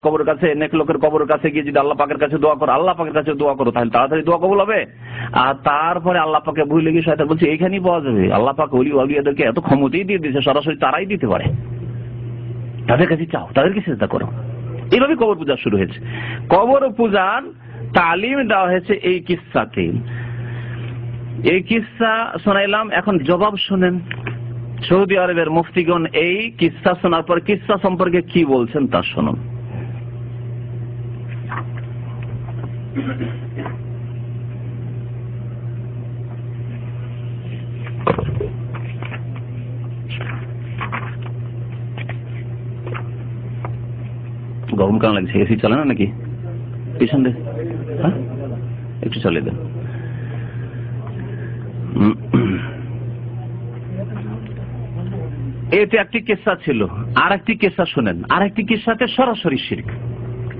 কবরের কাছে, নেক লোকের কবরের কাছে গিয়ে যদি আল্লাহ পাকের কাছে দোয়া করো, আল্লাহ পাকের কাছে দোয়া করো, তাহলে তাড়াতাড়ি দোয়া কবুল হবে। আর তারপরে আল্লাহ পাকে ভুলে গিয়ে শয়তান বলছে এইখানেই পাওয়া যাবে। আল্লাহ পাক ওলি আউলিয়াদেরকে এত ক্ষমতাই দিয়ে দিয়েছে, সরাসরি তারাই দিতে পারে, তাদের কাছে চাও, তাদেরকে চেষ্টা করো। এইভাবে কবর পূজা শুরু হয়েছে। কবর পূজার তালিম দেওয়া হয়েছে এই কিস্সাতে। এই কিস্সা শোনাইলাম, এখন জবাব শোনেন। সৌদি আরবের মুফতিগণ এই কিস্সা শোনার পর কিস্সা সম্পর্কে কি বলছেন তা শুনুন। গরম কেন লাগছে? এসি চলে না নাকি? পিছন দে, হ্যাঁ একটু চলে দেন। এতে একটি কিস্সা ছিল, আর একটি কিস্সা শুনেন। আর একটি কিস্সাতে সরাসরি শিরক।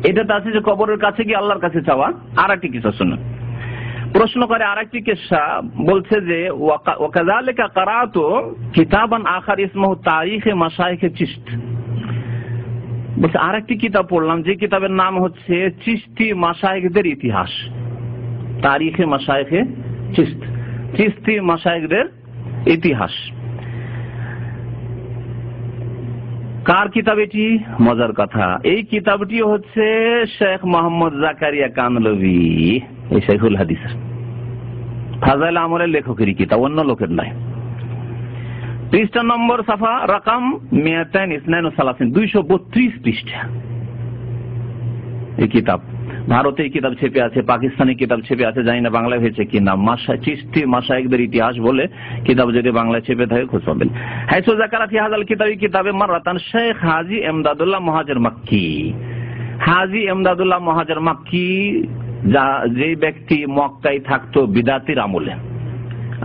এটাতে আছে যে কবরের কাছে গিয়ে আল্লাহর কাছে চাওয়া। আর একটি কিস্সা শুনেন। প্রশ্ন করে আর একটি কিস্সা, বলছে যে ওয়াকাযালিকা কারাতু কিতাবান আখার ইসমহু তারিখে মাশায়েখে চিশত। বলছে আর একটি কিতাব পড়লাম, যে কিতাবের নাম হচ্ছে চিশতি মাশায়েখদের ইতিহাস। তারিখে মাশায়েখে চিশত, চিশতি মাশায়েখদের ইতিহাস। কার কিতাব এটি? মজার কথা, এই কিতাবটি হচ্ছে শেখ মোহাম্মদ জাকারিয়া কানলভি, এই শেখুল হাদিস ফাজাইল আমলের লেখকেরই কিতাব, অন্য লোকের নয়। পৃষ্ঠা নম্বর সাফা রাকাম 232 পৃষ্ঠা এই কিতাব। ভারতে এই কিতাব ছেপে আছে, পাকিস্তানি কিতাব ছেপে আছে, জানি না বাংলায় হয়েছে কি না। চিশতি মাশায়েখদের ইতিহাস বলে কিতাব যদি বাংলায় ছেপে থাকে খোঁজ পাবেন। হাইসু যাকারা ফি হাযাল কিতাবে মাররাতান শেখ হাজী ইমদাদুল্লাহ মুহাজির মাক্কি। হাজী ইমদাদুল্লাহ মুহাজির মাক্কি, যে ব্যক্তি মক্কায় থাকতো বিদাতির আমলে,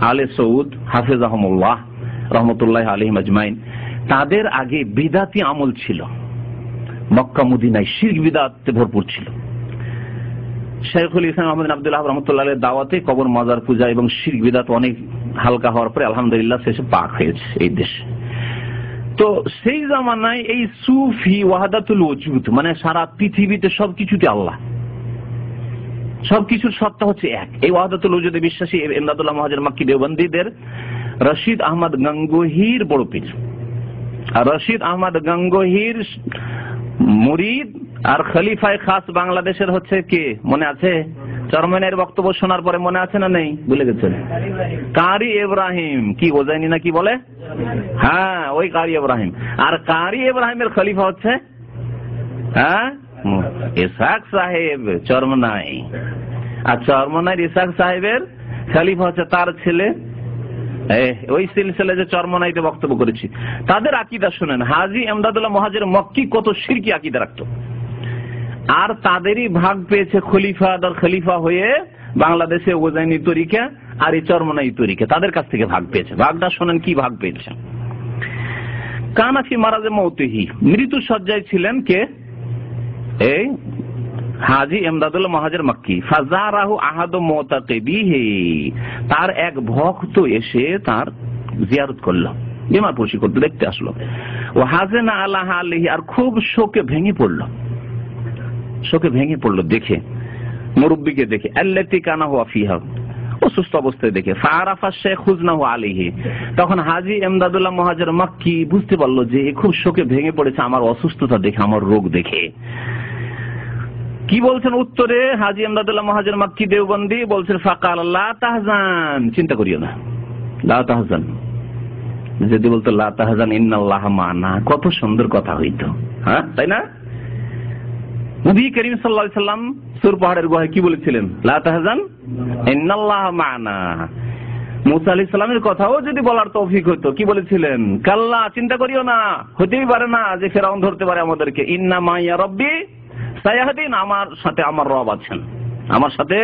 আলে সৌদ হাফিজাহুমুল্লাহ রহমতুল্লাহ আলাইহিম আজমাইন, তাদের আগে বিদাতি আমল ছিল। মক্কা মদিনায় শিরক বিদআতে ভরপুর ছিল। শেখুল ইসলাম আহমদ বিন আব্দুল্লাহ রহমতুল্লাহের দাওয়াতে কবর মাজার পূজা এবং শিরক বিদআত অনেক হালকা হওয়ার পরে আলহামদুলিল্লাহ শেষে পাক হয়েছে এই দেশে। তো সেই জামানায় এই সুফি ওয়াহদাতুল ওজুদ, মানে সারা পৃথিবীতে সবকিছুতে আল্লাহ, সবকিছুর সত্তা হচ্ছে এক, এই ওয়াহদাতুল ওজুদে বিশ্বাসী ইমদাদুল্লাহ মুহাজির মাক্কি দেওবন্দীদের রশিদ আহমদ গঙ্গোহীর বড় পীর। আর রশিদ আহমদ গঙ্গোহীর মুরিদ আর খলিফায়ে খাস বাংলাদেশের হচ্ছে কে মনে আছে? চরমনের বক্তব্য শোনার পরে মনে আছে না নেই? ভুলে গেছেন? কারি ইব্রাহিম, কি বোঝায়নি না কি বলে? হ্যাঁ, ওই কারি ইব্রাহিম। আর কারি ইব্রাহিমের খলিফা হচ্ছে হ্যাঁ ইসহাক সাহেব চরমনাই। আর চরমনাইয়ের ইসহাক সাহেবের খলিফা হচ্ছে তার ছেলে। ওই সিলসিলা যে চরমনাইতে বক্তব্য করেছি, তাদের আকীদা শুনেন। হাজী ইমদাদুল্লাহ মুহাজির মক্কি কত শিরকি আকীদা রাখতো, আর তাদেরই ভাগ পেয়েছে খলিফা দর খলিফা হয়ে বাংলাদেশে ওজাইনি তরিকা আর এই চরমনাই তরিকা, তাদের কাছ থেকে ভাগ পেয়েছে। ভাগটা শোনেন কি ভাগ পেয়েছে। কানাফি মারাজে মৌতিহি, মৃত্যু সজ্জায় ছিলেন কে? এই হাজী ইমদাদুল্লাহ মুহাজির মক্কি। ফাজারাহু আহাদু মুতাকিবিহি, তার এক ভক্ত এসে তার জিয়ারত করলো, বিমার পরিষি করতে দেখতে আসলো। ও হাজানা আলা হালিহি, আর খুব শোকে ভেঙে পড়লো, শোকে ভেঙে পড়লো দেখে, মুরব্বিকে দেখে। আল্লাতি কানা হুয়া ফিহা, অসুস্থ অবস্থায় দেখে। ফারাফা শেখ হুজনাহু আলাইহি, তখন হাজী ইমদাদুল্লাহ মুহাজির মক্কি বুঝতে পারলো যে খুব শোকে ভেঙে পড়েছে আমার অসুস্থতা দেখে, আমার রোগ দেখে। কি বলছেন উত্তরে হাজী ইমদাদুল্লাহ মুহাজির মক্কি দেওবন্দি? বলছেন ফাকাল লা তাহজান, চিন্তা করিও না, লা তাহজান। যদি বলতো লা তাহজান ইন্নাল্লাহা মা'না, কত সুন্দর কথা হইতো, হ্যাঁ তাই না? নবী করিম সাল্লাল্লাহু আলাইহি সাল্লাম সূর পাহাড়ের গুহায় কি বলেছিলেন? লা তাহজান ইন্নাল্লাহা মা'না। মুসা আলাইহিস সালামের কথাও যদি বলার তৌফিক হতো, কি বলেছিলেন? কাল্লা, চিন্তা করিও না, হতেই পারে না যে ফেরাউন ধরতে পারে আমাদেরকে। ইন্না মাইয়া রব্বি সায়াহদিন, আমার সাথে আমার রব আছেন, আমার সাথে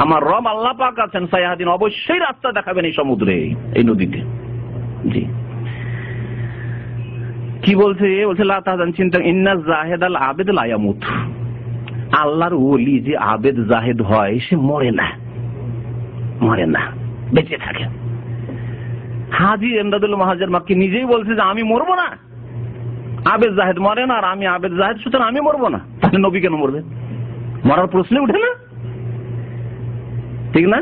আমার রব আল্লাহ পাক আছেন। সায়াহদিন, অবশ্যই রাস্তা দেখাবেন এই সমুদ্রে, এই নদীতে। জি, কি বলছে? বলছে লা তাহজান, চিন্তা, ইন্না জাহেদাল আবেদ লা ইয়ামুত, আল্লাহর ওলি যে আবেদ জাহেদ হয় সে মরে না, মরে না, বেঁচে থাকে। হাজী ইমদাদুল্লাহ মুহাজির মক্কি নিজেই বলছে যে আমি মরবো না, আবেদ জাহেদ মরে না আর আমি আবেদ জাহেদ, সুতরাং আমি মরবো না, তাহলে নবী কেন মরবে? মরার প্রশ্নে উঠে না, ঠিক না?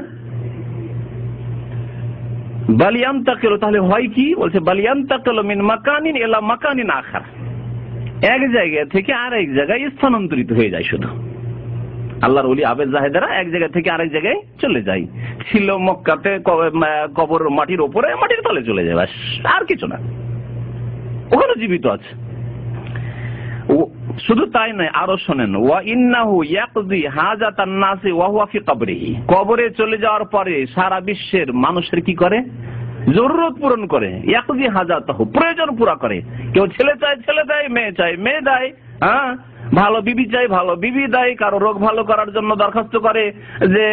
বালিয়ান্তাকিল, তাহলে হয় কি বলছে, বালিয়ান্তাকিল মিন মাকানিন ইলা মাকানিন আখার, এক জায়গা থেকে আরেক জায়গায় স্থানান্তরিত হয়ে যায়। শুধু আল্লাহর ওলি আবেদ জাহেদেরা এক জায়গা থেকে আরেক জায়গায় চলে যায়। ছিল মক্কাতে কবর মাটির উপরে, মাটির তলে চলে যায়, ব্যাস, আর কিছু না, ওখানে জীবিত আছে। শুধু তাই নয়, আরো শোনেন, ওয়া ইন্নাহু ইয়াকযি হাজাতান নাসি ওয়া হুয়া ফি কবরিহি, কবরে চলে যাওয়ার পরে সারা বিশ্বের মানুষের কি করে? জরুরত পূরণ করে। ইয়াকযি হাজাতাহু, প্রয়োজন পুরা করে। কেউ ছেলে চায় ছেলে দেয়, মেয়ে চায় মেয়ে দেয়, হ্যাঁ, ভালো বিবি চাই ভালো বিবি দেয়, কারো রোগ ভালো করার জন্য দরখাস্ত করে যে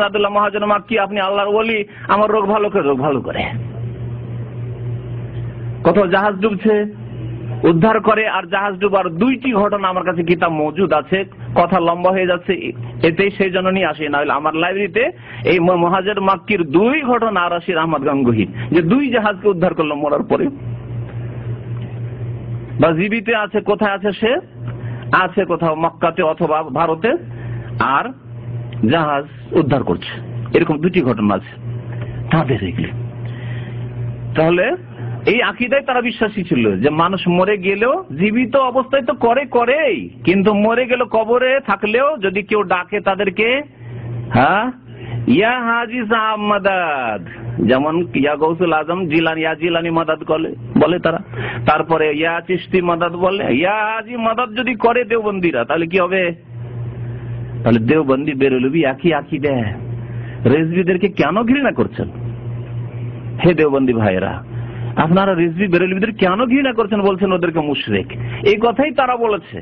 আব্দুল্লাহ মহাজন মাক্কি আপনি আল্লাহর ওলি, আমার রোগ ভালো করে, রোগ ভালো করে। কোথাও জাহাজ ডুবছে, উদ্ধার করে। আর জাহাজ ডুবার দুইটি ঘটনা আমার কাছে কিতাব মজুদ আছে, কথা লম্বা হয়ে যাচ্ছে, এতেই সেই জন্য নিয়ে আসি, না হলে আমার লাইব্রেরিতে এই মহাজের মাক্কির দুই ঘটনা রশিদ আহমদ গাঙ্গুহি, যে দুই জাহাজকে উদ্ধার করলো মরার পরে, বা জীবিত আছে। কোথায় আছে সে? আছে কোথাও মক্কাতে অথবা ভারতে, আর জাহাজ উদ্ধার করছে। এরকম দুটি ঘটনা আছে তাদের এগুলি। তাহলে এই আকীদায় তারা বিশ্বাসী ছিল যে মানুষ মরে গেলেও জীবিত অবস্থায় তো করেই, কিন্তু মরে গেল কবরে থাকলেও যদি কেউ ডাকে তাদেরকে, হ্যাঁ, ইয়া হাজি সাহাব মাদাদ, যেমন ইয়া গৌসুল আজম জিলানি, ইয়া জিলানি মাদাদ বলে তারা, তারপরে ইয়া চিশতি মাদাদ বলে, ইয়া হাজি মাদাদ যদি করে দেওবন্দিরা, তাহলে কি হবে? তাহলে দেওবন্দি বেরেলভি একই আকীদা। রেজভিদেরকে কেন ঘৃণা করছেন? হে দেওবন্দি ভাইরা, আপনারা রিজভি বেরেলভিদের কেন ঘৃণা করছেন? বলছেন ওদেরকে মুশরিক। এই কথাই তারা বলেছে।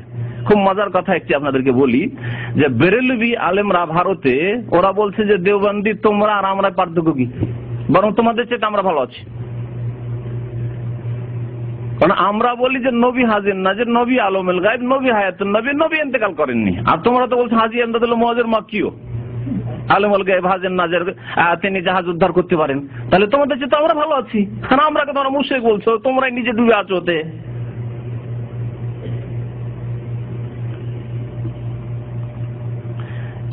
খুব মজার কথা একটি আপনাদেরকে বলি, যে বেরেলভি আলেমরা ভারতে, ওরা বলছে যে দেওবন্দি তোমরা আর আমরা পার্থক্য কি, বরং তোমাদের চেয়ে আমরা ভালো আছি। কারণ আমরা বলি যে নবী হাজির নাজির, নবী আলমুল গায়ব, নবী হায়াতুন নবী, নবী ইন্তেকাল করেননি। আর তোমরা তো বলছো হাজী ইমদাদুল মুআজ্জির মাক্কিও আলমুল গায়ব হাজির নাজির, তিনি জাহাজ উদ্ধার করতে পারেন। তাহলে তোমাদের চেয়ে আমরা ভালো আছি, কারণ আমরা তোমরা মুশরিক বলছো, তোমরাই নিজে ডুবে আছো ওতে।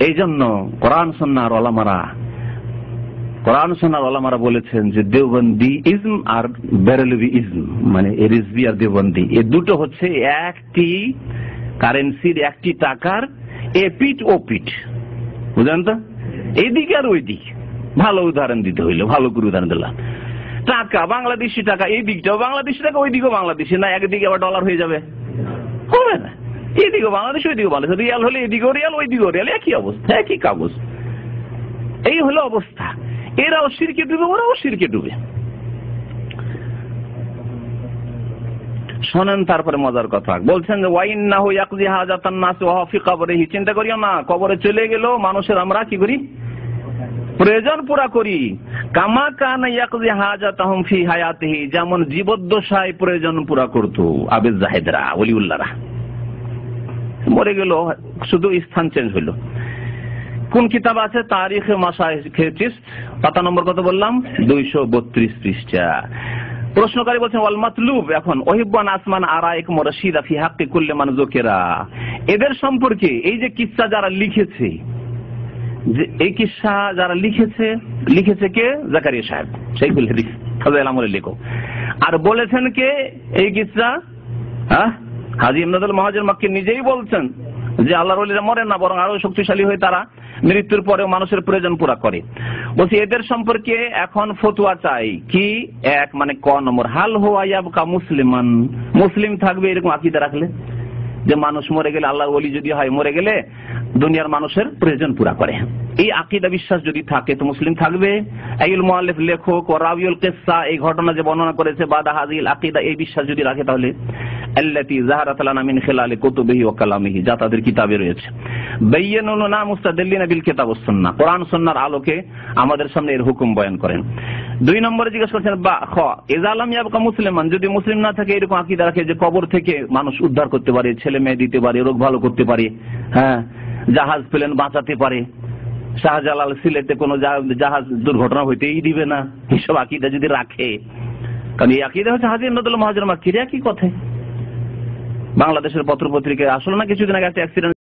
এই জন্য কোরআন সুন্নাহর ওলামারা বলেছেন যে দেওবন্দি ইজম আর বেরেলভি ইজম, মানে রিজভি আর দেওবন্দি, এই দুটো হচ্ছে একটি কারেন্সির, একটি টাকার এপিট ওপিট, বুঝলেন তো? এইদিকে আর ওই দিক। ভালো উদাহরণ দিতে হইলো, ভালো করে উদাহরণ দিলাম। টাকা, বাংলাদেশি টাকা, এই দিকটাও বাংলাদেশি টাকা, ওই দিকেও বাংলাদেশি, না একদিকে আবার ডলার হয়ে যাবে? হবে না। এইদিকেও বাংলাদেশ, ওই দিকেও বাংলাদেশ, রিয়াল হলে এদিকেও রিয়াল, ওই দিকেও রিয়াল, একই অবস্থা, একই কাগজ। এই হলো অবস্থা। এরাও শিরকে ডুবে, ওরাও শিরকে ডুবে। শোনেন তারপরে মজার কথা, বলছেন যে ওয়াইন্নাহু ইয়াকযি হাজাতান নাস ওয়া হুয়া ফি কবরিহি, চিন্তা করিও না, কবরে চলে গেল মানুষের আমরা কি করি? প্রয়োজন পুরা করি। কামা কানা ইয়াকযি হাজাতাহুম ফি হায়াতিহি, যেমন জীবদ্দশায় প্রয়োজন পুরা করত আবেদ জাহেদরা, ওলিউল্লাহরা। মরে গেল, শুধু স্থান চেঞ্জ হইল। কোন কিতাব আছে? তারিখে মাশায়েখে চিশত, পাতা নম্বর কত বললাম? 232 পৃষ্ঠা। প্রশ্নকারী বলছেন ওয়াল মাতলুব, এখন ওহিব্বান আসমান আরাইক মুরশিদা ফি হাক্কি কুল্লি মান যুকিরা, এদের সম্পর্কে এই যে কিসসা যারা লিখেছে, যে এই কিসসা যারা লিখেছে কে? জাকারিয়া সাহেব, শাইখুল হাদিস ফাযিল আমলের লেখক। আর বলেছেন কে এই কিসসা? হাজী ইমদাদুল মুআজ্জির মাক্কি নিজেই বলছেন যে আল্লাহর ওলিরা মরে না, বরং আরো শক্তিশালী হয়ে তারা মৃত্যুর পরেও মানুষের প্রয়োজন পুরা করে। বলছি এদের সম্পর্কে এখন ফতোয়া চাই কি? এক, মানে ক নম্বর, হাল হুয়া ইয়াবকা মুসলিমান, মুসলিম থাকবে এরকম আকীদা রাখলে, যে মানুষ মরে গেলে, আল্লাহর ওলি যদি হয়, মরে গেলে দুনিয়ার মানুষের প্রয়োজন পুরা করে, এই আকীদা বিশ্বাস যদি থাকে তো মুসলিম থাকবে। আইল মুআল্লিফ লেখক ও রাবিউল কিসসা এই ঘটনা যে বর্ণনা করেছে বাদা হাযিল আকীদা, এই বিশ্বাস যদি রাখে, তাহলে আল্লাতী যাহারাত লানা মিন খিলালি কুতুবিহি ওয়া কালামিহি, যা তাদের কিতাবে রয়েছে, বায়্যানুনা মুস্তাদিল্লিনা বিল কিতাব ওয়াস সুন্নাহ, কোরআন সুন্নাহর আলোকে আমাদের সামনে এর হুকুম বয়ান করেন। দুই নম্বরে জিজ্ঞেস করছেন বা খ, ইযা লাম ইয়াবকা মুসলিমান, যদি মুসলিম না থাকে এরকম আকীদা রাখে যে কবর থেকে মানুষ উদ্ধার করতে পারে, ছেলে মেয়ে দিতে পারে, রোগ ভালো করতে পারে, হ্যাঁ, জাহাজ প্লেন বাঁচাতে পারে, শাহজালাল সিলেটে কোনো জাহাজ দুর্ঘটনা হইতেই দিবে না, এইসব আকীদা যদি রাখে, কারণ এই আকীদা হচ্ছে হাজী ইমদাদুল মুআজ্জির মাক্কির একই কথা। বাংলাদেশের পত্র পত্রিকায় আসলে না কিছুদিন আগে একটা অ্যাক্সিডেন্ট